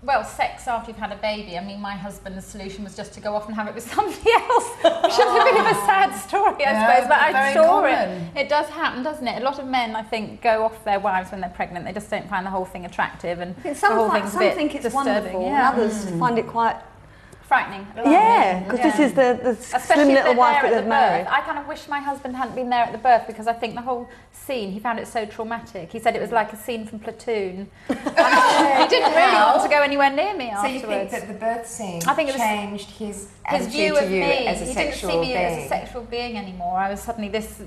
Well, sex after you've had a baby. I mean, my husband's solution was just to go off and have it with somebody else, which is a bit of a sad story, I suppose. But I saw it does happen, doesn't it? A lot of men, I think, go off their wives when they're pregnant. They just don't find the whole thing attractive, and the whole thing's a bit think it's disturbing. Wonderful, and others find it quite frightening. Yeah, because this is the slim little wife that they've married. I kind of wish my husband hadn't been there at the birth, because I think the whole scene, he found it so traumatic. He said it was like a scene from Platoon. He didn't really want to go anywhere near me afterwards. So you think that the birth scene changed his view of me as a sexual being? He didn't see me as a sexual being anymore. I was suddenly this,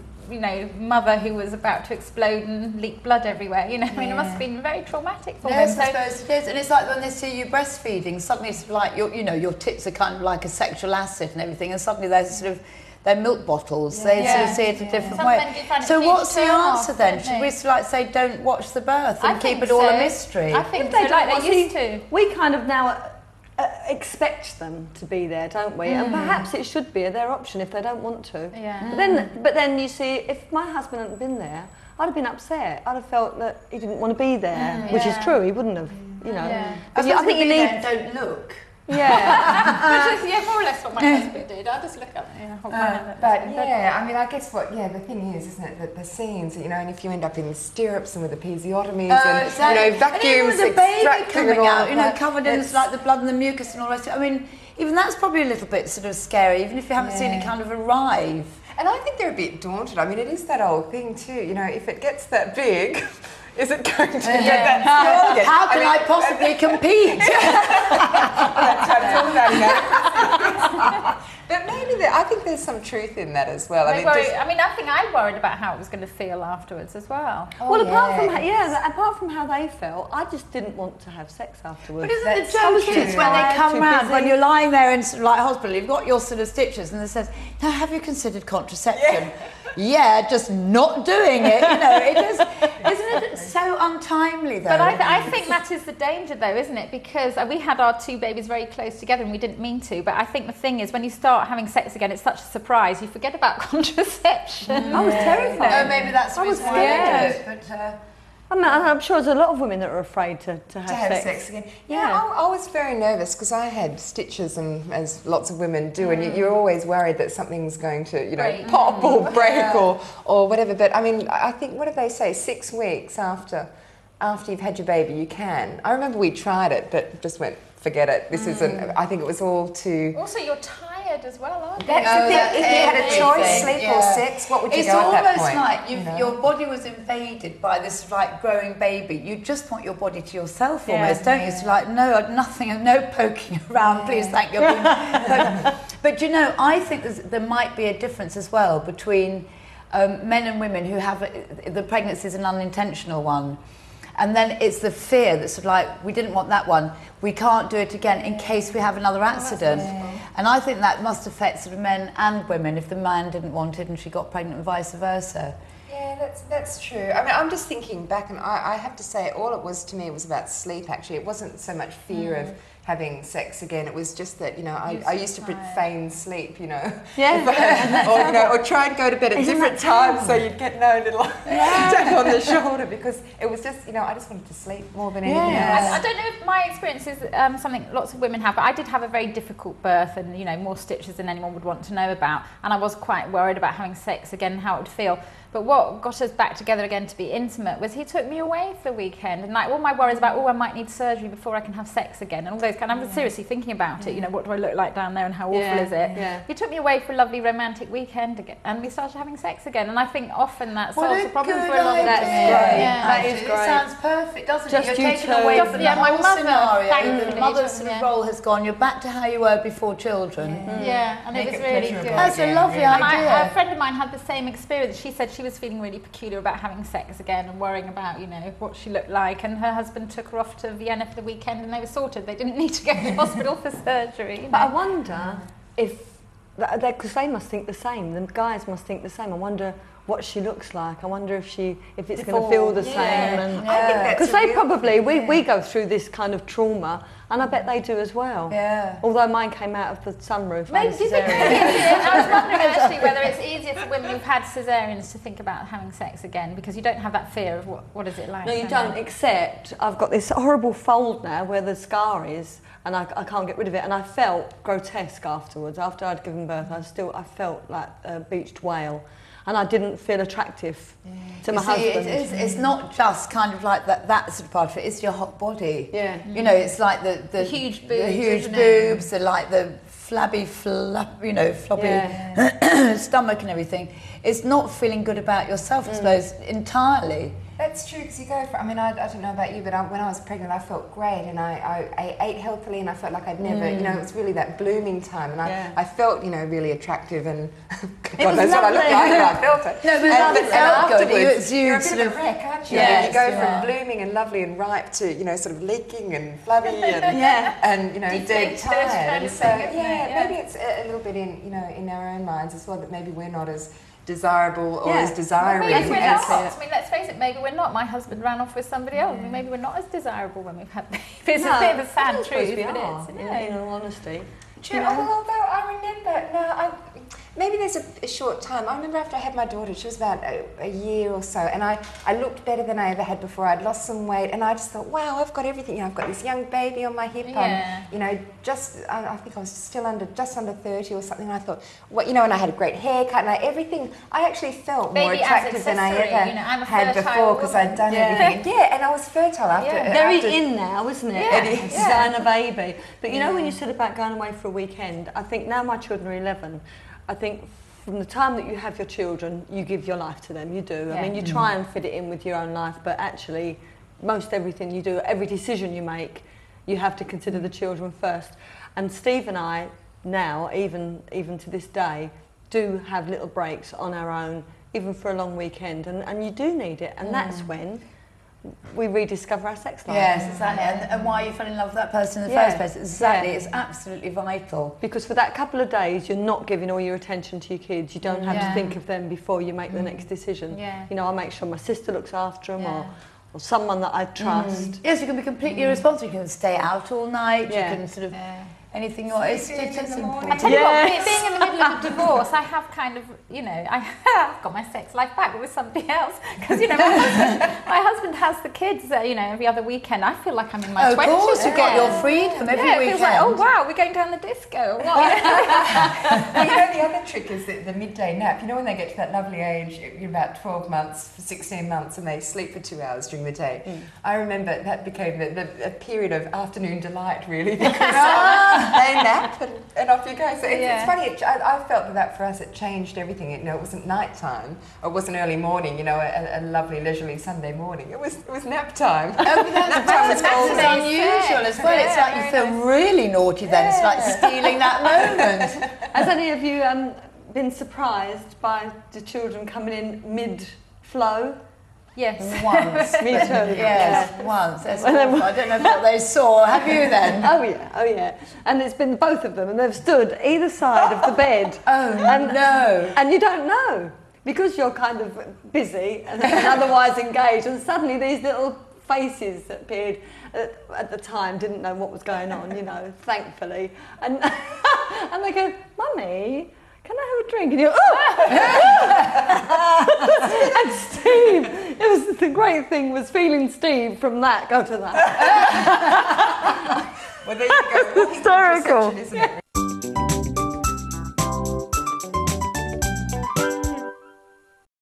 mother who was about to explode and leak blood everywhere. I mean, it must have been very traumatic for him. Yes, I suppose it is. And it's like when they see you breastfeeding, suddenly it's like your tits are kind of like a sexual asset and everything, and suddenly they're milk bottles. They sort of see it a different way. So what's the answer then? Should we say don't watch the birth and keep it all a mystery? I think so, like they used to. We kind of now expect them to be there, don't we? And perhaps it should be their option if they don't want to. Yeah. But then you see, if my husband hadn't been there, I'd have been upset. I'd have felt that he didn't want to be there, which is true. He wouldn't have, Yeah. But I think you need don't look. Yeah. More or less what my husband did. I'll just look up. I mean, I guess the thing is, isn't it, that the scenes, and if you end up in the stirrups and with episiotomies and vacuums and the baby coming out, covered in like the blood and the mucus and all the rest. I mean, even that's probably a little bit sort of scary, even if you haven't seen it kind of arrive. And I think they're a bit daunted. I mean, it is that old thing too. If it gets that big. Is it going to get that small again? How can I possibly compete? But maybe I think there's some truth in that as well. I think I worried about how it was going to feel afterwards as well. Apart from how they felt, I just didn't want to have sex afterwards. But isn't it so cute when they come round, when you're lying there in hospital, you've got your sort of stitches, and they says, "Now, have you considered contraception?" Yeah, just not doing it. It is, isn't it so untimely though? But I think that is the danger though, isn't it? Because we had our two babies very close together and we didn't mean to. But I think the thing is, when you start having sex again, it's such a surprise. You forget about contraception. I was terrified. Oh, maybe that's the reason why you do it. But I'm sure there's a lot of women that are afraid to have sex again. I was very nervous because I had stitches, and as lots of women do, and you're always worried that something's going to, pop or break or whatever. But I mean, I think, what did they say? 6 weeks after you've had your baby, you can. I remember we tried it, but just went, forget it. This isn't. I think it was all too. Also, you're tired as well, aren't you? That's the thing. If you had a choice, sleep or sex, what would you go at that point? It's almost like your body was invaded by this growing baby. You just want your body to yourself almost, don't you? It's like no poking around. Please, thank you. But I think there might be a difference as well between men and women who have the pregnancy is an unintentional one. And then it's the fear that's sort of like, we didn't want that one, we can't do it again in case we have another accident. And I think that must affect sort of men and women if the man didn't want it and she got pregnant and vice versa. Yeah, that's true. I mean, I'm just thinking back, and I have to say, all it was to me was about sleep, actually. It wasn't so much fear of having sex again. It was just that, I used to feign sleep, or try and go to bed at different times so you'd get no little tap on the shoulder, because it was just, I just wanted to sleep more than anything else. I don't know if my experience is something lots of women have, but I did have a very difficult birth and, more stitches than anyone would want to know about. And I was quite worried about having sex again and how it would feel. But what got us back together again to be intimate was he took me away for the weekend, and all my worries about, I might need surgery before I can have sex again, and all those kind of, I was seriously thinking about it, what do I look like down there and how awful is it? Yeah. He took me away for a lovely romantic weekend again, and we started having sex again, and I think often that solves the problem for a long time. That is great. It sounds perfect, doesn't it? You're taken away from the whole scenario. The mother's sort of role has gone. You're back to how you were before children. And it was really good. That's a lovely idea. A friend of mine had the same experience. She said she was feeling really peculiar about having sex again and worrying about, what she looked like, and her husband took her off to Vienna for the weekend and they were sorted. They didn't need to go to the hospital for surgery. But I wonder if, because they must think the same, the guys must think the same, I wonder what she looks like. I wonder if it's going to feel the same. And I think that's because a they real probably thing, we go through this kind of trauma, and I bet they do as well. Yeah. Although mine came out of the sunroof. Maybe, do you think maybe I was wondering actually whether it's easier for women who've had cesareans to think about having sex again, because you don't have that fear of what is it like. No, you don't, except I've got this horrible fold now where the scar is, and I can't get rid of it, and I felt grotesque afterwards. After I'd given birth, I felt like a beached whale, and I didn't feel attractive to my husband. It's not just kind of like that sort of part of it, it's your whole body. Yeah. You know, it's like the huge boobs, the huge isn't boobs, the like the floppy stomach and everything. It's not feeling good about yourself, I suppose, entirely. That's true, because you go for, I mean, I don't know about you, but when I was pregnant, I felt great, and I ate healthily, and I felt like I'd never, you know, it was really that blooming time, and I felt, you know, really attractive, and God knows what I looked like, but I felt it. No, but it felt good. You're a bit of a wreck, aren't you? Yes, you go from blooming and lovely and ripe to, you know, sort of leaking and flabby and, and you know, dead tired. And so, maybe it's a little bit in, you know, in our own minds as well, that maybe we're not as desirable or as desiring. Maybe we're not. I mean, let's face it, maybe we're not. My husband ran off with somebody else. I mean, maybe we're not as desirable when we've had babies. It's a bit of a sad truth, but it's, in all honesty. True, although I remember, maybe there's a short time. I remember after I had my daughter, she was about a year or so, and I looked better than I ever had before. I'd lost some weight, and I just thought, wow, I've got everything. You know, I've got this young baby on my hip. You know, I think I was just under 30 or something. And I thought, well, you know, and I had a great haircut, and everything. I actually felt more attractive than I ever had before, because I'd done everything. Yeah, and I was fertile after. Very in now, isn't it? Yeah, it is. Design a baby. But you know, when you said about going away for a weekend, I think now my children are 11. I think from the time that you have your children, you give your life to them. You do. I mean, you try and fit it in with your own life, but actually, most everything you do, every decision you make, you have to consider the children first. And Steve and I now, even to this day, do have little breaks on our own, even for a long weekend, and you do need it. And that's when we rediscover our sex life. Yes, exactly. And why you fell in love with that person in the first place. Exactly. It's absolutely vital. Because for that couple of days, you're not giving all your attention to your kids. You don't have to think of them before you make the next decision. You know, I make sure my sister looks after them, or someone that I trust. Yes, you can be completely responsible. You can stay out all night. You can sort of anything you want. It's important. I tell you what, being in the middle of a divorce, I have kind of, you know, I've got my sex life back with somebody else, because, you know, my husband has the kids, you know, every other weekend. I feel like I'm in my 20s. Of course, you've got your freedom every weekend. It feels like, oh wow, we're going down the disco. Well, you know, the other trick is the midday nap. You know, when they get to that lovely age, you're about 12 months, 16 months, and they sleep for 2 hours during the day. I remember that became a period of afternoon delight, really, because they nap and off you go. So it's funny. I felt that for us it changed everything. You know, it wasn't night time. It wasn't early morning. You know, a lovely leisurely Sunday morning. It was nap time. Oh, nap time was unusual as well. It's like you feel really naughty then. It's like stealing that moment. Has any of you been surprised by the children coming in mid-flow? Yes. Once. Me too. Yes, once. I don't know what they saw. Have you then? Oh yeah. And it's been both of them, and they've stood either side of the bed. No. And you don't know, because you're kind of busy and otherwise engaged, and suddenly these little faces that appeared at the time didn't know what was going on, you know, thankfully. And they go, "Mummy, can I have a drink?" And you're, and Steve, the great thing was feeling Steve from that go to that. Well, there you go. Hysterical. Isn't it?